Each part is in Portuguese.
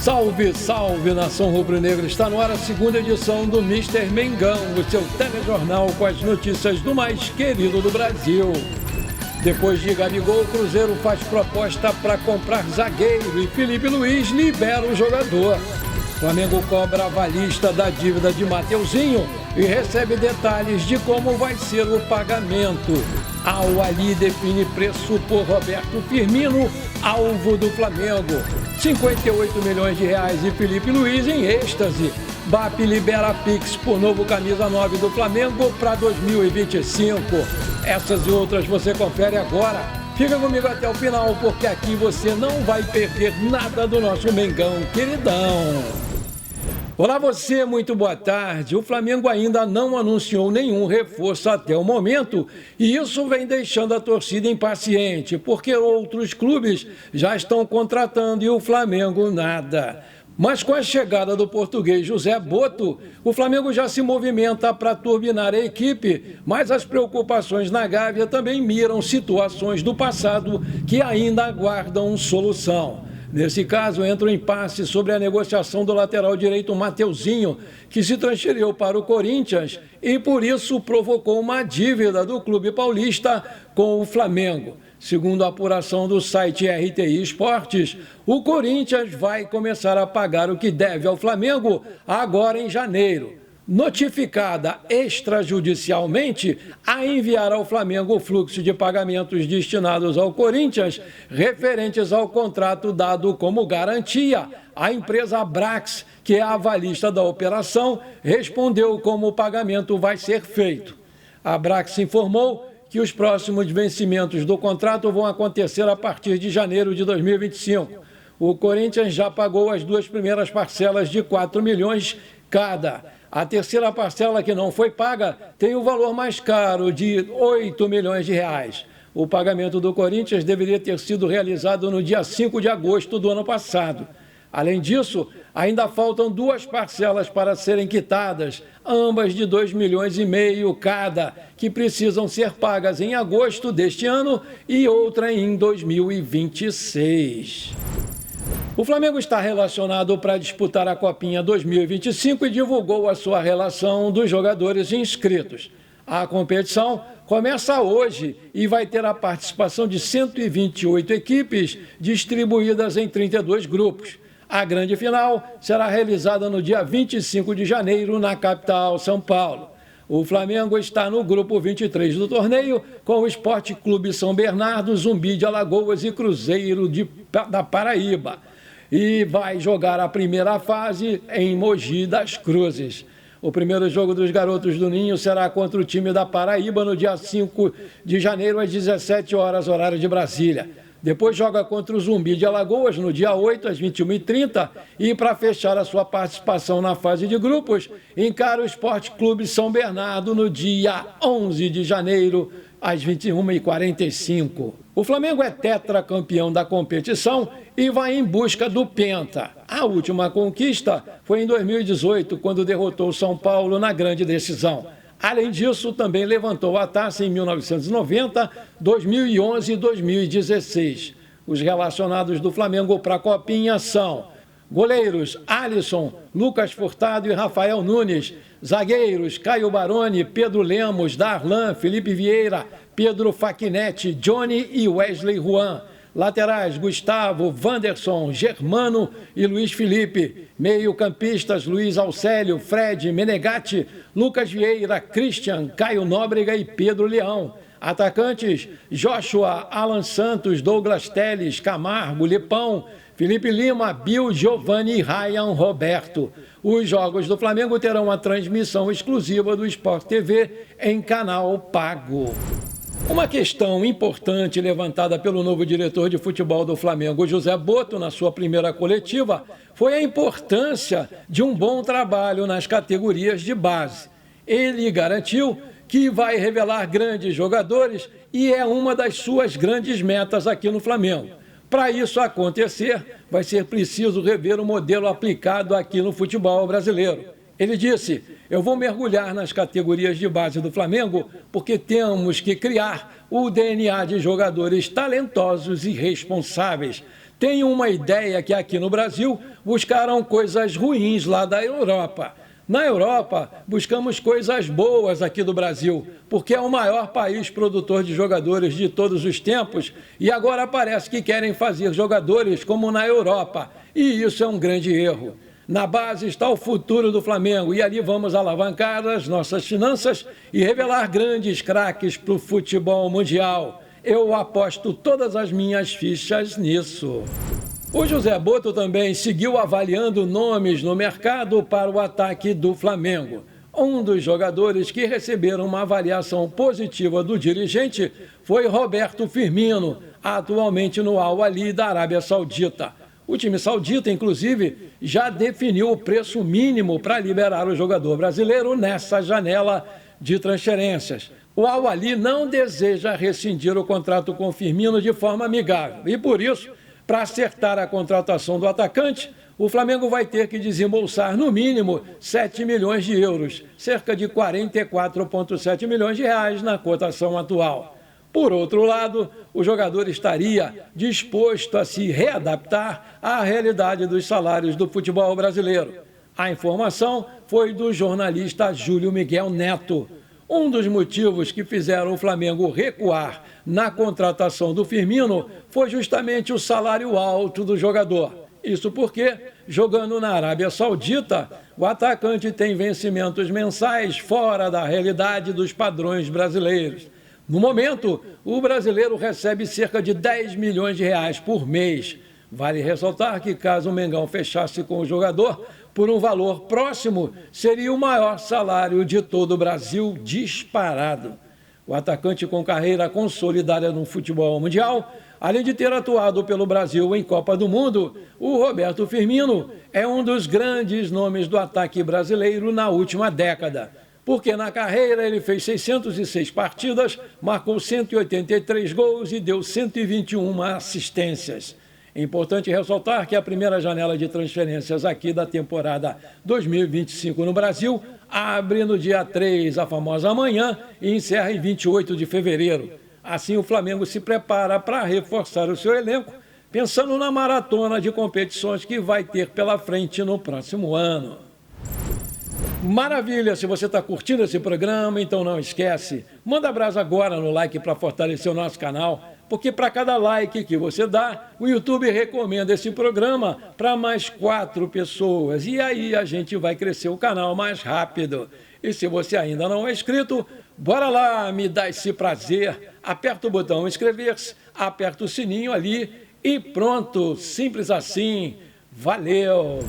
Salve, salve, nação rubro-negra! Está no ar a segunda edição do Mister Mengão, o seu telejornal com as notícias do mais querido do Brasil. Depois de Gabigol, o Cruzeiro faz proposta para comprar zagueiro e Felipe Luiz libera o jogador. Flamengo cobra a avalista da dívida de Mateuzinho e recebe detalhes de como vai ser o pagamento. Al Ahly define preço por Roberto Firmino, alvo do Flamengo. 58 milhões de reais e Felipe Luiz em êxtase. BAP libera Pix por novo camisa 9 do Flamengo para 2025. Essas e outras você confere agora. Fica comigo até o final, porque aqui você não vai perder nada do nosso Mengão queridão. Olá você, muito boa tarde. O Flamengo ainda não anunciou nenhum reforço até o momento e isso vem deixando a torcida impaciente, porque outros clubes já estão contratando e o Flamengo nada. Mas com a chegada do português José Boto, o Flamengo já se movimenta para turbinar a equipe, mas as preocupações na Gávea também miram situações do passado que ainda aguardam solução. Nesse caso, entra o impasse sobre a negociação do lateral direito Mateuzinho, que se transferiu para o Corinthians e, por isso, provocou uma dívida do clube paulista com o Flamengo. Segundo a apuração do site RTI Esportes, o Corinthians vai começar a pagar o que deve ao Flamengo agora em janeiro. Notificada extrajudicialmente a enviar ao Flamengo o fluxo de pagamentos destinados ao Corinthians referentes ao contrato dado como garantia, a empresa Abrax, que é a avalista da operação, respondeu como o pagamento vai ser feito. A Abrax informou que os próximos vencimentos do contrato vão acontecer a partir de janeiro de 2025. O Corinthians já pagou as duas primeiras parcelas de 4 milhões cada. A terceira parcela que não foi paga tem o valor mais caro de 8 milhões de reais. O pagamento do Corinthians deveria ter sido realizado no dia 5 de agosto do ano passado. Além disso, ainda faltam duas parcelas para serem quitadas, ambas de 2,5 milhões cada, que precisam ser pagas em agosto deste ano e outra em 2026. O Flamengo está relacionado para disputar a Copinha 2025 e divulgou a sua relação dos jogadores inscritos. A competição começa hoje e vai ter a participação de 128 equipes distribuídas em 32 grupos. A grande final será realizada no dia 25 de janeiro na capital, São Paulo. O Flamengo está no grupo 23 do torneio com o Esporte Clube São Bernardo, Zumbi de Alagoas e Cruzeiro da Paraíba. E vai jogar a primeira fase em Mogi das Cruzes. O primeiro jogo dos garotos do Ninho será contra o time da Paraíba no dia 5 de janeiro às 17 horas, horário de Brasília. Depois joga contra o Zumbi de Alagoas no dia 8 às 21h30 e para fechar a sua participação na fase de grupos, encara o Esporte Clube São Bernardo no dia 11 de janeiro às 21h45. O Flamengo é tetracampeão da competição e vai em busca do Penta. A última conquista foi em 2018, quando derrotou o São Paulo na grande decisão. Além disso, também levantou a taça em 1990, 2011 e 2016. Os relacionados do Flamengo para a Copinha são goleiros Alisson, Lucas Furtado e Rafael Nunes, zagueiros Caio Baroni, Pedro Lemos, Darlan, Felipe Vieira, Pedro Facchinetti, Johnny e Wesley Juan. Laterais, Gustavo, Wanderson, Germano e Luiz Felipe. Meio-campistas, Luiz Alcélio, Fred, Menegatti, Lucas Vieira, Christian, Caio Nóbrega e Pedro Leão. Atacantes, Joshua, Alan Santos, Douglas Telles, Camargo, Lipão, Felipe Lima, Bill, Giovanni e Ryan Roberto. Os jogos do Flamengo terão a transmissão exclusiva do Sport TV em canal pago. Uma questão importante levantada pelo novo diretor de futebol do Flamengo, José Boto, na sua primeira coletiva, foi a importância de um bom trabalho nas categorias de base. Ele garantiu que vai revelar grandes jogadores e é uma das suas grandes metas aqui no Flamengo. Para isso acontecer, vai ser preciso rever o modelo aplicado aqui no futebol brasileiro. Ele disse: eu vou mergulhar nas categorias de base do Flamengo porque temos que criar o DNA de jogadores talentosos e responsáveis. Tenho uma ideia que aqui no Brasil buscaram coisas ruins lá da Europa. Na Europa, buscamos coisas boas aqui do Brasil, porque é o maior país produtor de jogadores de todos os tempos e agora parece que querem fazer jogadores como na Europa. E isso é um grande erro. Na base está o futuro do Flamengo e ali vamos alavancar as nossas finanças e revelar grandes craques para o futebol mundial. Eu aposto todas as minhas fichas nisso. O José Boto também seguiu avaliando nomes no mercado para o ataque do Flamengo. Um dos jogadores que receberam uma avaliação positiva do dirigente foi Roberto Firmino, atualmente no Al Ahly da Arábia Saudita. O time saudita, inclusive, já definiu o preço mínimo para liberar o jogador brasileiro nessa janela de transferências. O Al Ahly não deseja rescindir o contrato com Firmino de forma amigável e, por isso, para acertar a contratação do atacante, o Flamengo vai ter que desembolsar, no mínimo, 7 milhões de euros, cerca de 44,7 milhões de reais na cotação atual. Por outro lado, o jogador estaria disposto a se readaptar à realidade dos salários do futebol brasileiro. A informação foi do jornalista Júlio Miguel Neto. Um dos motivos que fizeram o Flamengo recuar na contratação do Firmino foi justamente o salário alto do jogador. Isso porque, jogando na Arábia Saudita, o atacante tem vencimentos mensais fora da realidade dos padrões brasileiros. No momento, o brasileiro recebe cerca de 10 milhões de reais por mês. Vale ressaltar que, caso o Mengão fechasse com o jogador, por um valor próximo, seria o maior salário de todo o Brasil disparado. O atacante com carreira consolidada no futebol mundial, além de ter atuado pelo Brasil em Copa do Mundo, o Roberto Firmino é um dos grandes nomes do ataque brasileiro na última década. Porque na carreira ele fez 606 partidas, marcou 183 gols e deu 121 assistências. É importante ressaltar que a primeira janela de transferências aqui da temporada 2025 no Brasil abre no dia 3, a famosa amanhã, e encerra em 28 de fevereiro. Assim, o Flamengo se prepara para reforçar o seu elenco, pensando na maratona de competições que vai ter pela frente no próximo ano. Maravilha! Se você está curtindo esse programa, então não esquece, manda brasa agora no like para fortalecer o nosso canal, porque para cada like que você dá, o YouTube recomenda esse programa para mais 4 pessoas. E aí a gente vai crescer o canal mais rápido. E se você ainda não é inscrito, bora lá, me dá esse prazer. Aperta o botão inscrever-se, aperta o sininho ali e pronto, simples assim. Valeu!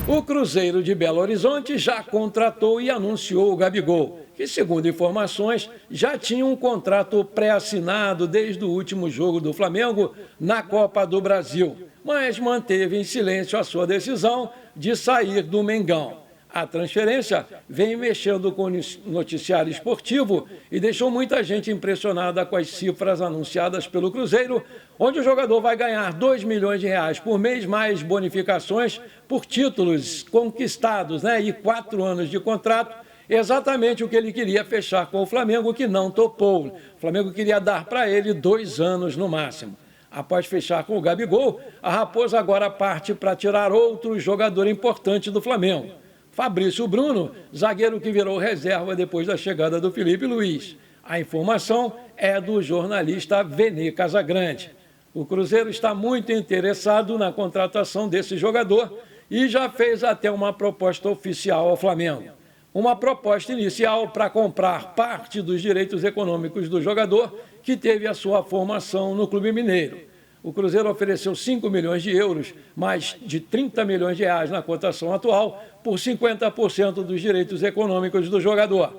O Cruzeiro de Belo Horizonte já contratou e anunciou o Gabigol, que, segundo informações, já tinha um contrato pré-assinado desde o último jogo do Flamengo na Copa do Brasil, mas manteve em silêncio a sua decisão de sair do Mengão. A transferência vem mexendo com o noticiário esportivo e deixou muita gente impressionada com as cifras anunciadas pelo Cruzeiro, onde o jogador vai ganhar 2 milhões de reais por mês, mais bonificações por títulos conquistados, e 4 anos de contrato, exatamente o que ele queria fechar com o Flamengo, que não topou. O Flamengo queria dar para ele 2 anos no máximo. Após fechar com o Gabigol, a Raposa agora parte para tirar outro jogador importante do Flamengo. Fabrício Bruno, zagueiro que virou reserva depois da chegada do Felipe Luiz. A informação é do jornalista Vene Casagrande. O Cruzeiro está muito interessado na contratação desse jogador e já fez até uma proposta oficial ao Flamengo. Uma proposta inicial para comprar parte dos direitos econômicos do jogador que teve a sua formação no Clube Mineiro. O Cruzeiro ofereceu 5 milhões de euros, mais de 30 milhões de reais na cotação atual, por 50% dos direitos econômicos do jogador.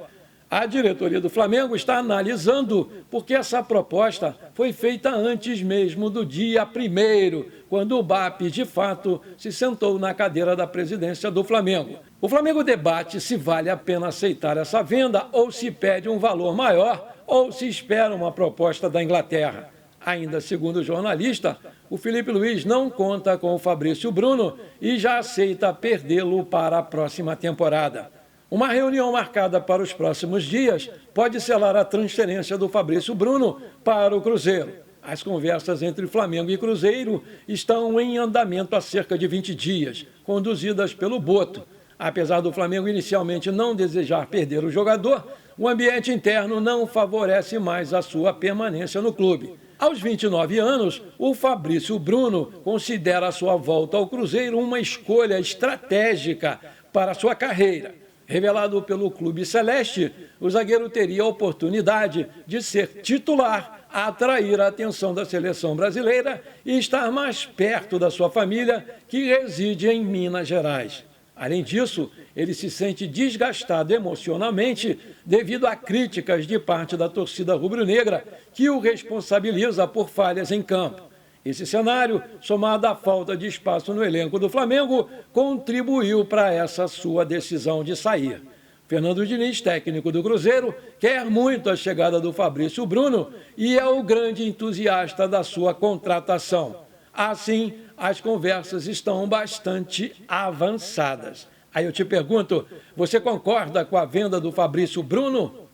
A diretoria do Flamengo está analisando porque essa proposta foi feita antes mesmo do dia 1º, quando o BAP, de fato, se sentou na cadeira da presidência do Flamengo. O Flamengo debate se vale a pena aceitar essa venda ou se pede um valor maior ou se espera uma proposta da Inglaterra. Ainda segundo o jornalista, o Felipe Luiz não conta com o Fabrício Bruno e já aceita perdê-lo para a próxima temporada. Uma reunião marcada para os próximos dias pode selar a transferência do Fabrício Bruno para o Cruzeiro. As conversas entre Flamengo e Cruzeiro estão em andamento há cerca de 20 dias, conduzidas pelo Boto. Apesar do Flamengo inicialmente não desejar perder o jogador, o ambiente interno não favorece mais a sua permanência no clube. Aos 29 anos, o Fabrício Bruno considera a sua volta ao Cruzeiro uma escolha estratégica para sua carreira. Revelado pelo Clube Celeste, o zagueiro teria a oportunidade de ser titular, atrair a atenção da seleção brasileira e estar mais perto da sua família, que reside em Minas Gerais. Além disso, ele se sente desgastado emocionalmente devido a críticas de parte da torcida rubro-negra, que o responsabiliza por falhas em campo. Esse cenário, somado à falta de espaço no elenco do Flamengo, contribuiu para essa sua decisão de sair. Fernando Diniz, técnico do Cruzeiro, quer muito a chegada do Fabrício Bruno e é o grande entusiasta da sua contratação. Assim, as conversas estão bastante avançadas. Aí eu te pergunto, você concorda com a venda do Fabrício Bruno?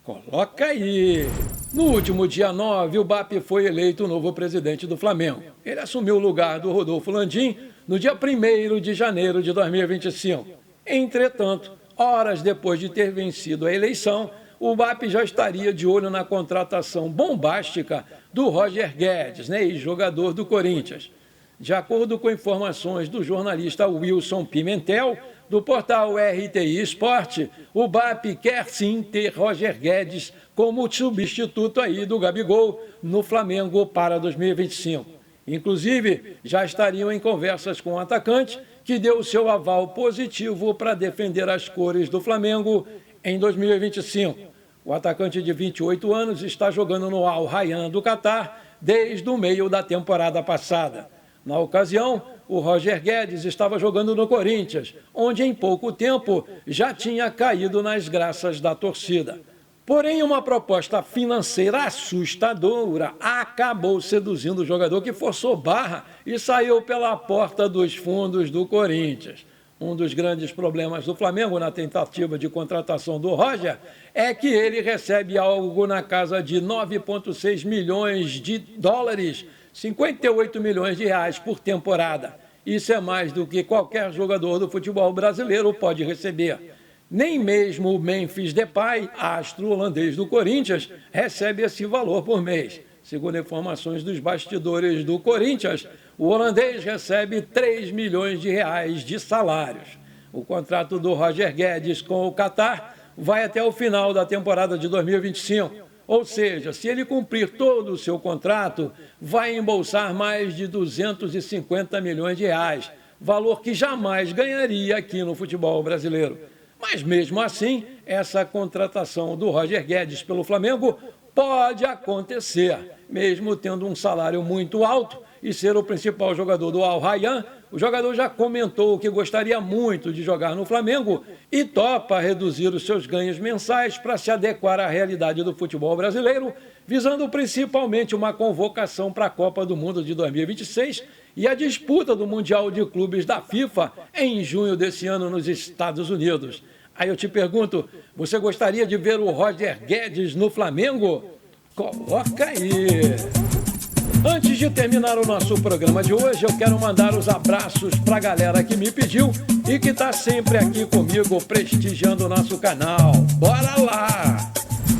Coloca aí! No último dia 9, o BAP foi eleito o novo presidente do Flamengo. Ele assumiu o lugar do Rodolfo Landim no dia 1º de janeiro de 2025. Entretanto, horas depois de ter vencido a eleição, o BAP já estaria de olho na contratação bombástica do Roger Guedes, ex-jogador do Corinthians. De acordo com informações do jornalista Wilson Pimentel, do portal RTI Esporte, o BAP quer sim ter Roger Guedes como substituto aí do Gabigol no Flamengo para 2025. Inclusive, já estariam em conversas com o atacante, que deu seu aval positivo para defender as cores do Flamengo em 2025. O atacante de 28 anos está jogando no Al Rayyan do Catar desde o meio da temporada passada. Na ocasião, o Roger Guedes estava jogando no Corinthians, onde em pouco tempo já tinha caído nas graças da torcida. Porém, uma proposta financeira assustadora acabou seduzindo o jogador, que forçou barra e saiu pela porta dos fundos do Corinthians. Um dos grandes problemas do Flamengo na tentativa de contratação do Roger é que ele recebe algo na casa de 9,6 milhões de dólares, 58 milhões de reais por temporada. Isso é mais do que qualquer jogador do futebol brasileiro pode receber. Nem mesmo o Memphis Depay, astro holandês do Corinthians, recebe esse valor por mês. Segundo informações dos bastidores do Corinthians, o holandês recebe 3 milhões de reais de salários. O contrato do Roger Guedes com o Catar vai até o final da temporada de 2025. Ou seja, se ele cumprir todo o seu contrato, vai embolsar mais de 250 milhões de reais, valor que jamais ganharia aqui no futebol brasileiro. Mas mesmo assim, essa contratação do Roger Guedes pelo Flamengo pode acontecer. Mesmo tendo um salário muito alto e ser o principal jogador do Al Rayyan, o jogador já comentou que gostaria muito de jogar no Flamengo e topa reduzir os seus ganhos mensais para se adequar à realidade do futebol brasileiro, visando principalmente uma convocação para a Copa do Mundo de 2026 e a disputa do Mundial de Clubes da FIFA em junho desse ano nos Estados Unidos. Aí eu te pergunto, você gostaria de ver o Roger Guedes no Flamengo? Coloca aí! Antes de terminar o nosso programa de hoje, eu quero mandar os abraços para a galera que me pediu e que está sempre aqui comigo prestigiando o nosso canal. Bora lá!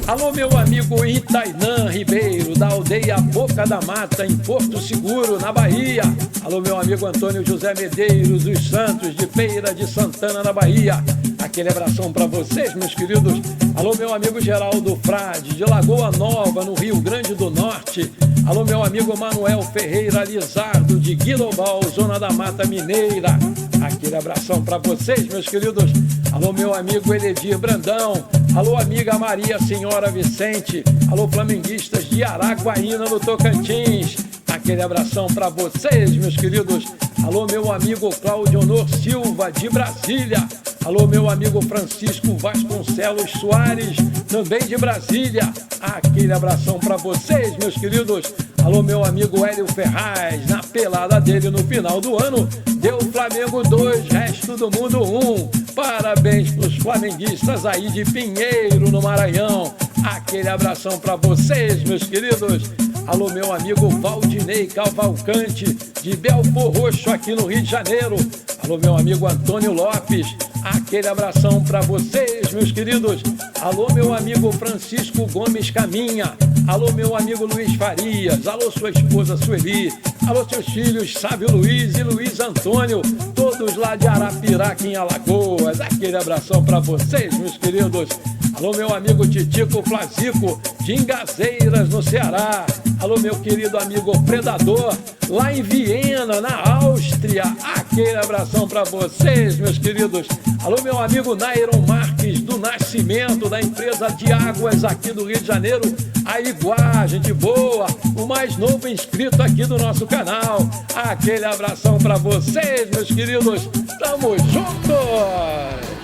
Alô, meu amigo Itainã Ribeiro, da aldeia Boca da Mata, em Porto Seguro, na Bahia. Alô, meu amigo Antônio José Medeiros dos Santos, de Feira de Santana, na Bahia. Aquele abração para vocês, meus queridos. Alô, meu amigo Geraldo Frade, de Lagoa Nova, no Rio Grande do Norte. Alô, meu amigo Manuel Ferreira Lizardo, de Guilobal, Zona da Mata Mineira. Aquele abração para vocês, meus queridos. Alô, meu amigo Eledir Brandão. Alô, amiga Maria Senhora Vicente. Alô, flamenguistas de Araguaína, no Tocantins. Aquele abração para vocês, meus queridos. Alô, meu amigo Cláudio Honor Silva, de Brasília. Alô, meu amigo Francisco Vasconcelos Soares, também de Brasília. Aquele abração para vocês, meus queridos. Alô, meu amigo Hélio Ferraz, na pelada dele no final do ano, deu Flamengo 2, resto do mundo 1. Parabéns para os flamenguistas aí de Pinheiro, no Maranhão. Aquele abração para vocês, meus queridos. Alô, meu amigo Valdinei Cavalcante, de Belfor Roxo, aqui no Rio de Janeiro. Alô, meu amigo Antônio Lopes, aquele abração para vocês, meus queridos. Alô, meu amigo Francisco Gomes Caminha. Alô, meu amigo Luiz Farias. Alô, sua esposa Sueli. Alô, seus filhos Sávio Luiz e Luiz Antônio, todos lá de Arapiraca, em Alagoas. Aquele abração para vocês, meus queridos. Alô, meu amigo Titico Flazico, de Ingazeiras, no Ceará. Alô, meu querido amigo Predador, lá em Viena, na Áustria. Aquele abração para vocês, meus queridos. Alô, meu amigo Nairon Marques, do Nascimento, da empresa de águas aqui do Rio de Janeiro, a Iguá, gente boa, o mais novo inscrito aqui do nosso canal. Aquele abração para vocês, meus queridos. Tamo juntos!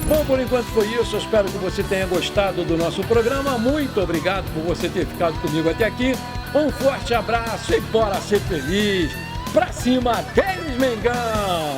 Bom, por enquanto foi isso. Eu espero que você tenha gostado do nosso programa. Muito obrigado por você ter ficado comigo até aqui. Um forte abraço e bora ser feliz. Pra cima, aqueles Mengão!